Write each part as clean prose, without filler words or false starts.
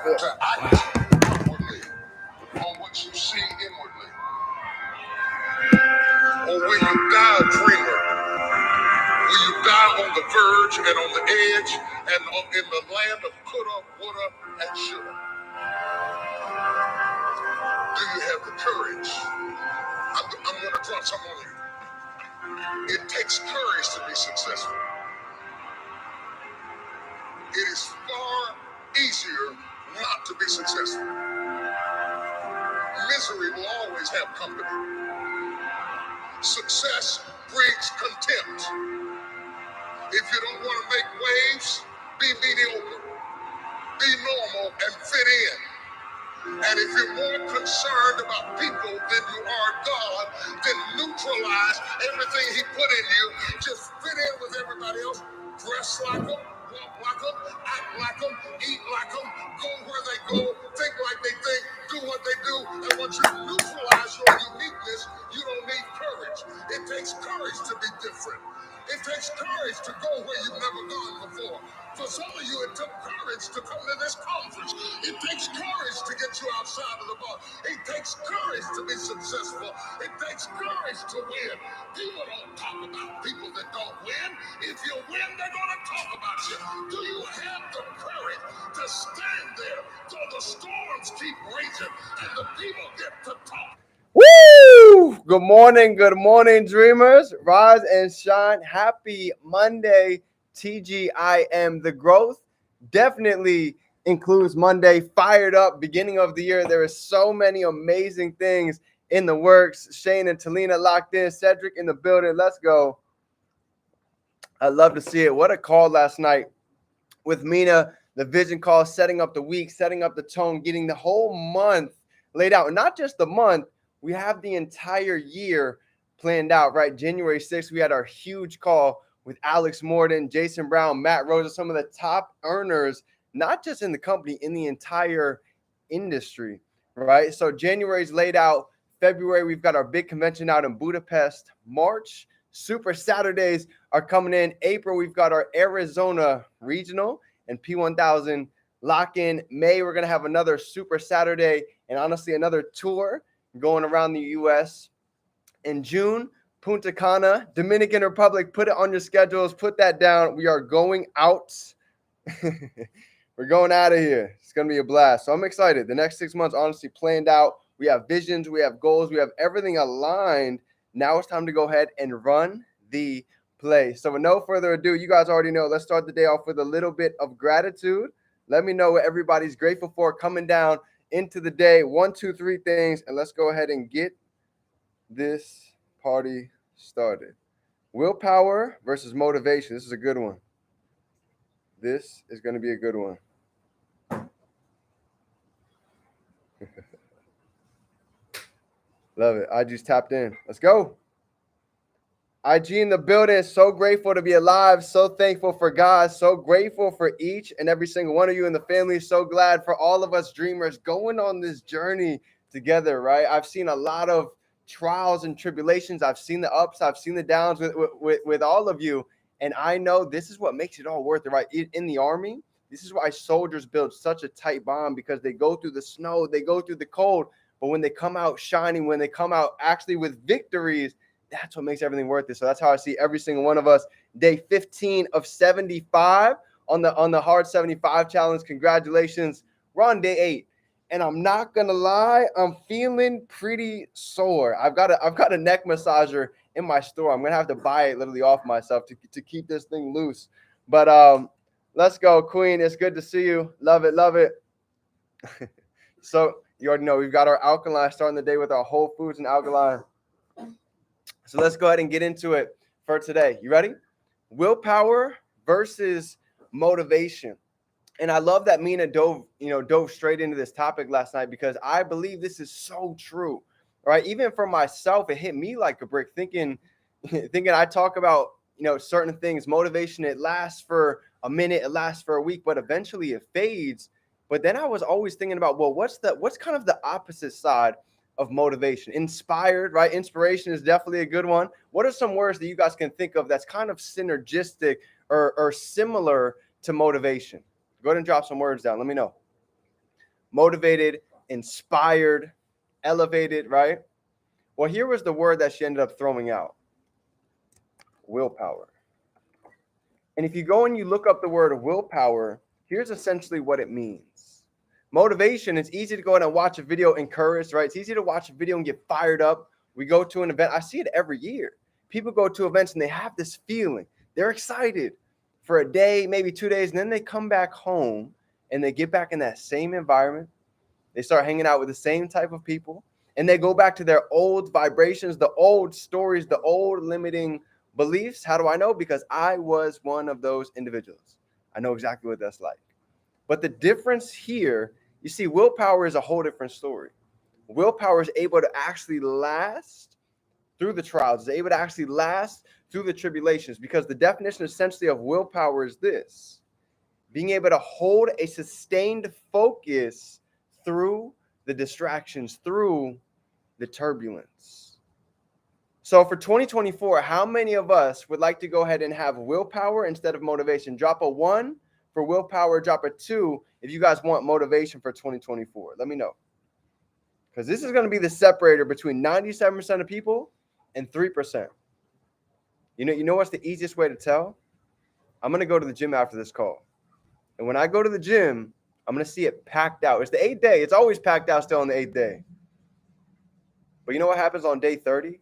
to act outwardly on what you see inwardly? Or will you die a dreamer? Will you die on the verge and on the edge and in the land of coulda, woulda, and shoulda? Do you have the courage? I'm going to drop something on you. It takes courage to be successful. It is far easier not to be successful. Misery will always have company. Success breeds contempt. If you don't want to make waves, be mediocre, be normal, and fit in. And if you're more concerned about people than you are God, then neutralize everything He put in you. Just fit in with everybody else. Dress like them, walk like them, act like them, eat like them, go where they go, think like they think, do what they do. And once you neutralize your uniqueness, you don't need courage. It takes courage to be different. It takes courage to go where you've never gone before. For some of you, it took courage to come to this conference. It takes courage to get you outside of the box. It takes courage to be successful. It takes courage to win. People don't talk about people that don't win. If you win, they're going to talk about you. Do you have the courage to stand there till the storms keep raging and the people get to talk? Woo! Good morning, dreamers. Rise and shine. Happy Monday, TGIM. The growth definitely includes Monday. Fired up, beginning of the year. There are so many amazing things in the works. Shane and Talina locked in. Cedric in the building. Let's go. I love to see it. What a call last night with Mina. The vision call, setting up the week, setting up the tone, getting the whole month laid out. And not just the month. We have the entire year planned out, right? January 6th, we had our huge call with Alex Morden, Jason Brown, Matt Rosa, some of the top earners, not just in the company, in the entire industry, right? So January's laid out. February, we've got our big convention out in Budapest. March, Super Saturdays are coming in. April, we've got our Arizona Regional and P1000 lock-in. May, we're going to have another Super Saturday and honestly another tour going around the U.S. In June, Punta Cana, Dominican Republic. Put it on your schedules. Put that down. We are going out. We're going out of here. It's going to be a blast. So I'm excited. The next 6 months, honestly, planned out. We have visions. We have goals. We have everything aligned. Now it's time to go ahead and run the play. So with no further ado, you guys already know. Let's start the day off with a little bit of gratitude. Let me know what everybody's grateful for coming down into the day. 1, 2, 3 things, and let's go ahead and get this party started. Willpower versus motivation. This is a good one. This is going to be a good one. Love it. I just tapped in. Let's go. IG in the building. So grateful to be alive. So thankful for God. So grateful for each and every single one of you in the family. So glad for all of us dreamers going on this journey together, right? I've seen a lot of trials and tribulations. I've seen the ups. I've seen the downs with all of you. And I know this is what makes it all worth it, right? In the Army, this is why soldiers build such a tight bond, because they go through the snow, they go through the cold. But when they come out shining, when they come out actually with victories, that's what makes everything worth it. So that's how I see every single one of us. Day 15 of 75 on the hard 75 challenge. Congratulations. We're on day 8. And I'm not gonna lie, I'm feeling pretty sore. I've got a neck massager in my store. I'm gonna have to buy it literally off myself to keep this thing loose. But let's go, Queen. It's good to see you. Love it, love it. So you already know we've got our alkaline starting the day with our Whole Foods and alkaline. So let's go ahead and get into it for today. You ready? Willpower versus motivation. And I love that Mina dove straight into this topic last night, because I believe this is so true, right? Even for myself, it hit me like a brick, thinking I talk about, certain things. Motivation, it lasts for a minute, it lasts for a week, but eventually it fades. But then I was always thinking about, well, what's kind of the opposite side of motivation? Inspired, right? Inspiration is definitely a good one. What are some words that you guys can think of that's kind of synergistic or similar to motivation? Go ahead and drop some words down. Let me know. motivated, inspired, elevated, right? Well, here was the word that she ended up throwing out: willpower. And if you go and you look up the word willpower, here's essentially what it means. Motivation, it's easy to go in and watch a video, encouraged, right? It's easy to watch a video and get fired up. We go to an event. I see it every year. People go to events and they have this feeling. They're excited for a day, maybe 2 days, and then they come back home and they get back in that same environment. They start hanging out with the same type of people, and they go back to their old vibrations, the old stories, the old limiting beliefs. How do I know? Because I was one of those individuals. I know exactly what that's like. But the difference here, you see, willpower is a whole different story. Willpower is able to actually last through the trials, is able to actually last through the tribulations, because the definition essentially of willpower is this: being able to hold a sustained focus through the distractions, through the turbulence. So for 2024, how many of us would like to go ahead and have willpower instead of motivation? Drop a 1 for willpower, drop a 2 if you guys want motivation for 2024. Let me know. Because this is going to be the separator between 97% of people and 3%. You know what's the easiest way to tell? I'm going to go to the gym after this call. And when I go to the gym, I'm going to see it packed out. It's the 8th day. It's always packed out still on the 8th day. But you know what happens on day 30?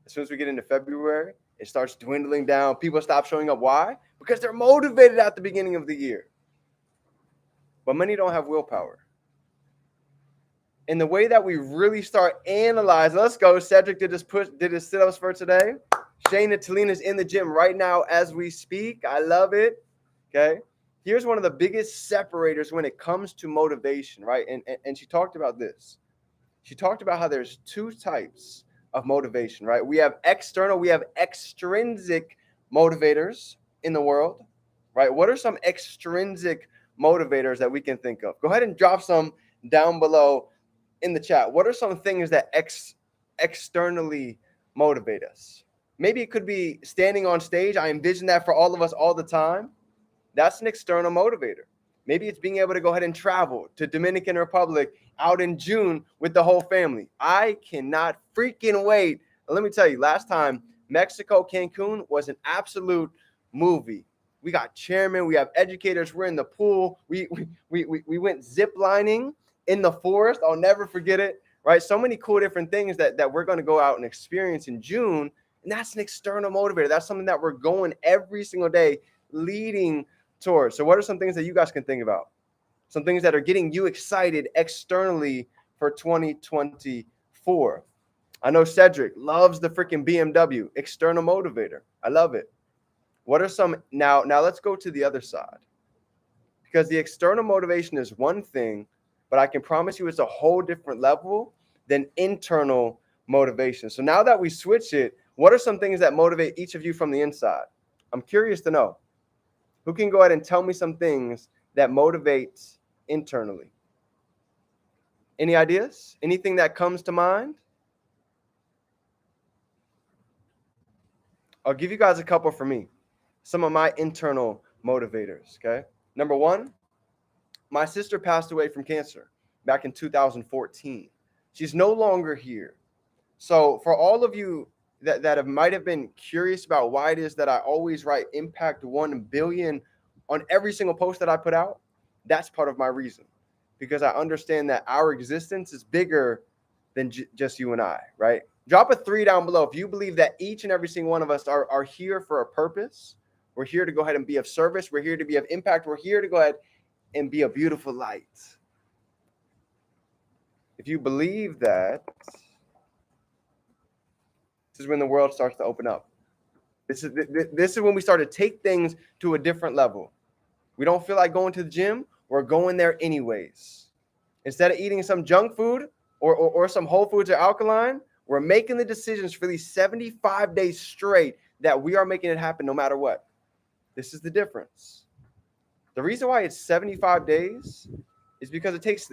As soon as we get into February, it starts dwindling down. People stop showing up. Why? Because they're motivated at the beginning of the year. But many don't have willpower. And the way that we really start analyzing, let's go. Cedric did his sit-ups for today. Shane and Talina's in the gym right now as we speak. I love it. Okay. Here's one of the biggest separators when it comes to motivation, right? And she talked about this. She talked about how there's 2 types of motivation, right? We have external, we have extrinsic motivators in the world, right? What are some extrinsic motivators that we can think of? Go ahead and drop some down below in the chat. What are some things that externally motivate us? Maybe it could be standing on stage. I envision that for all of us all the time. That's an external motivator. Maybe it's being able to go ahead and travel to Dominican Republic out in June with the whole family. I cannot freaking wait. Let me tell you, last time, Mexico, Cancun was an absolute movie. We got chairmen, we have educators, we're in the pool. We went zip lining in the forest. I'll never forget it, right? So many cool different things that we're going to go out and experience in June. And that's an external motivator. That's something that we're going every single day leading towards. So what are some things that you guys can think about? Some things that are getting you excited externally for 2024. I know Cedric loves the freaking BMW, external motivator. I love it. What are some, now let's go to the other side. Because the external motivation is one thing, but I can promise you it's a whole different level than internal motivation. So now that we switch it, what are some things that motivate each of you from the inside? I'm curious to know. Who can go ahead and tell me some things that motivate internally? Any ideas? Anything that comes to mind? I'll give you guys a couple for me. Some of my internal motivators, okay? Number 1, my sister passed away from cancer back in 2014. She's no longer here. So for all of you that might have been curious about why it is that I always write impact 1 billion on every single post that I put out, that's part of my reason. Because I understand that our existence is bigger than just you and I, right? Drop a 3 down below if you believe that each and every single one of us are here for a purpose. We're here to go ahead and be of service. We're here to be of impact. We're here to go ahead and be a beautiful light. If you believe that, this is when the world starts to open up. This is when we start to take things to a different level. We don't feel like going to the gym. We're going there anyways. Instead of eating some junk food or some Whole Foods or alkaline, we're making the decisions for these 75 days straight that we are making it happen no matter what. This is the difference. The reason why it's 75 days is because it takes,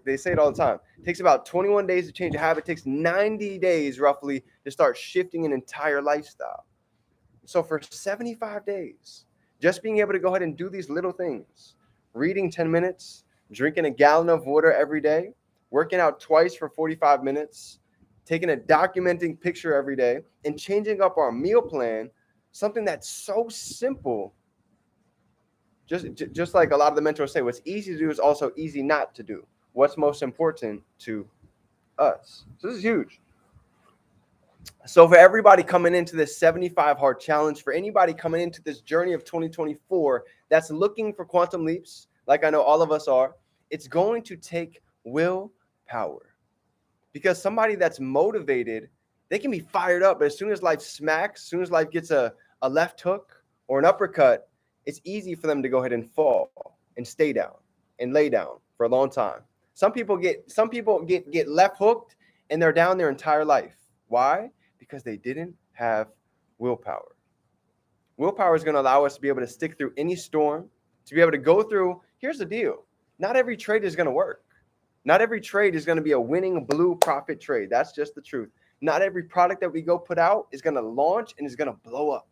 they say it all the time, it takes about 21 days to change a habit. It takes 90 days roughly to start shifting an entire lifestyle. So for 75 days, just being able to go ahead and do these little things, reading 10 minutes, drinking a gallon of water every day, working out twice for 45 minutes, taking a documenting picture every day, and changing up our meal plan, something that's so simple. Just like a lot of the mentors say, what's easy to do is also easy not to do. What's most important to us. So this is huge. So for everybody coming into this 75 hard challenge, for anybody coming into this journey of 2024 that's looking for quantum leaps, like I know all of us are, it's going to take willpower. Because somebody that's motivated, they can be fired up, but as soon as life smacks, as soon as life gets a left hook or an uppercut, it's easy for them to go ahead and fall and stay down and lay down for a long time. Some people get left hooked and they're down their entire life. Why? Because they didn't have willpower. Willpower is going to allow us to be able to stick through any storm, to be able to go through. Here's the deal. Not every trade is going to work. Not every trade is going to be a winning blue profit trade. That's just the truth. Not every product that we go put out is going to launch and is going to blow up.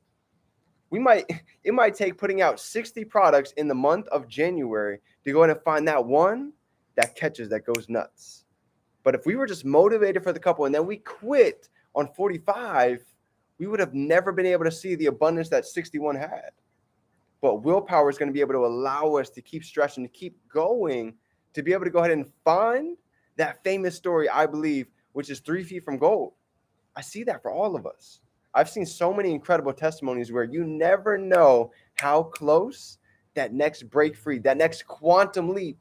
It might take putting out 60 products in the month of January to go in and find that one that catches, that goes nuts. But if we were just motivated for the couple and then we quit on 45, we would have never been able to see the abundance that 61 had. But willpower is going to be able to allow us to keep stretching, to keep going, to be able to go ahead and find that famous story, I believe, which is 3 feet from gold. I see that for all of us. I've seen so many incredible testimonies where you never know how close that next break free, that next quantum leap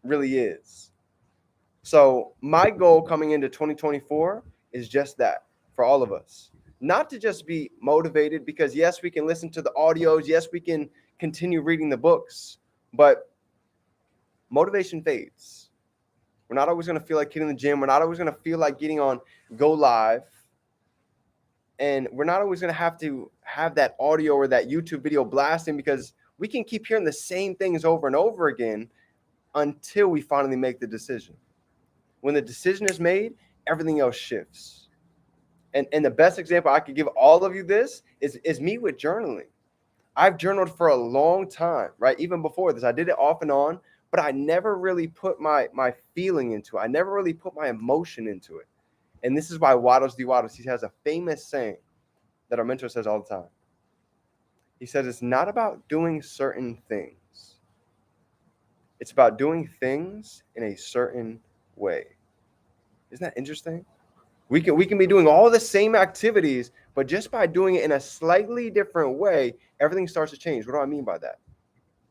really is. So my goal coming into 2024 is just that for all of us. Not to just be motivated, because yes, we can listen to the audios. Yes, we can continue reading the books, but motivation fades. We're not always going to feel like hitting the gym. We're not always going to feel like getting on Go Live. And we're not always going to have that audio or that YouTube video blasting, because we can keep hearing the same things over and over again until we finally make the decision. When the decision is made, everything else shifts. And the best example I could give all of you this is me with journaling. I've journaled for a long time, right? Even before this, I did it off and on, but I never really put my feeling into it. I never really put my emotion into it. And this is why Waddles D. Waddles, he has a famous saying that our mentor says all the time. He says, it's not about doing certain things. It's about doing things in a certain way. Isn't that interesting? We can be doing all the same activities, but just by doing it in a slightly different way, everything starts to change. What do I mean by that?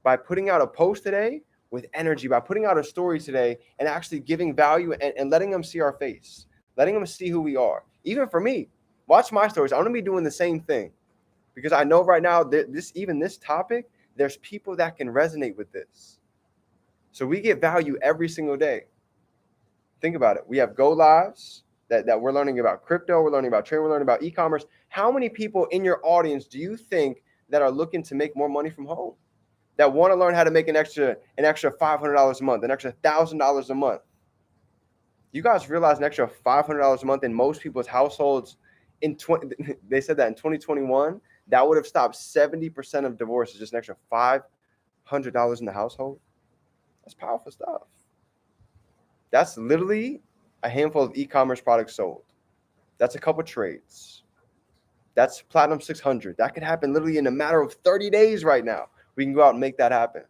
By putting out a post today with energy, by putting out a story today and actually giving value and letting them see our face, letting them see who we are. Even for me, watch my stories. I'm going to be doing the same thing, because I know right now that this topic, there's people that can resonate with this. So we get value every single day. Think about it. We have Go Lives that we're learning about crypto, we're learning about trading, we're learning about e-commerce. How many people in your audience do you think that are looking to make more money from home? That want to learn how to make an extra $500 a month, an extra $1,000 a month? You guys realize an extra $500 a month in most people's households they said that in 2021, that would have stopped 70% of divorces, just an extra $500 in the household. That's powerful stuff. That's literally a handful of e-commerce products sold. That's a couple trades. That's Platinum 600. That could happen literally in a matter of 30 days right now. We can go out and make that happen.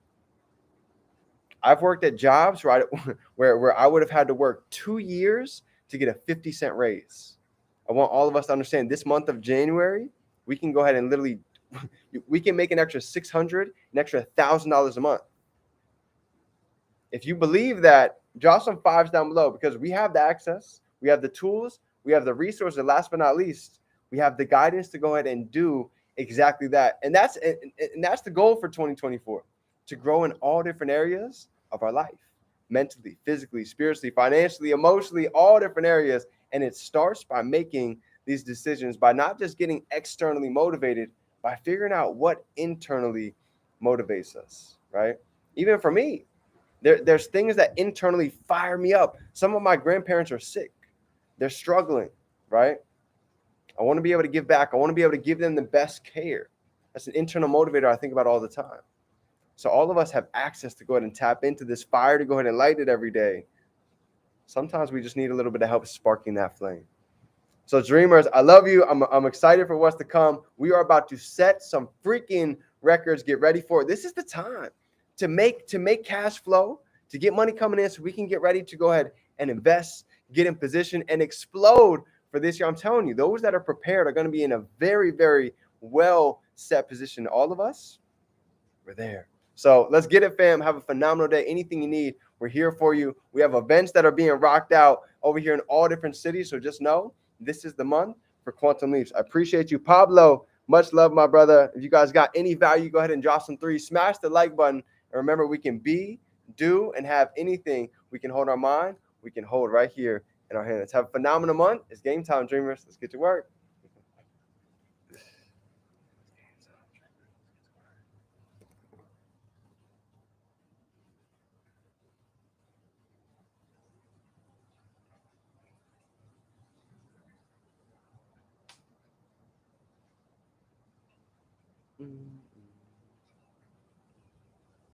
I've worked at jobs where I would have had to work 2 years to get a 50-cent raise. I want all of us to understand this month of January, we can go ahead and literally, we can make an extra $600, an extra $1,000 a month. If you believe that, drop some fives down below, because we have the access, we have the tools, we have the resources, and last but not least, we have the guidance to go ahead and do exactly that. And that's the goal for 2024, to grow in all different areas of our life, mentally, physically, spiritually, financially, emotionally, all different areas. And it starts by making these decisions, by not just getting externally motivated, by figuring out what internally motivates us, right? Even for me, there's things that internally fire me up. Some of my grandparents are sick. They're struggling, right? I want to be able to give back. I want to be able to give them the best care. That's an internal motivator I think about all the time. So all of us have access to go ahead and tap into this fire to go ahead and light it every day. Sometimes we just need a little bit of help sparking that flame. So dreamers, I love you. I'm excited for what's to come. We are about to set some freaking records. Get ready for it. This is the time to make cash flow, to get money coming in so we can get ready to go ahead and invest, get in position and explode for this year. I'm telling you, those that are prepared are going to be in a very, very well set position. All of us, we're there. So let's get it, fam. Have a phenomenal day. Anything you need, we're here for you. We have events that are being rocked out over here in all different cities. So just know this is the month for Quantum Leaps. I appreciate you, Pablo. Much love, my brother. If you guys got any value, go ahead and drop some threes. Smash the like button. And remember, we can be, do, and have anything we can hold in our mind, we can hold right here in our hands. Have a phenomenal month. It's game time, dreamers. Let's get to work.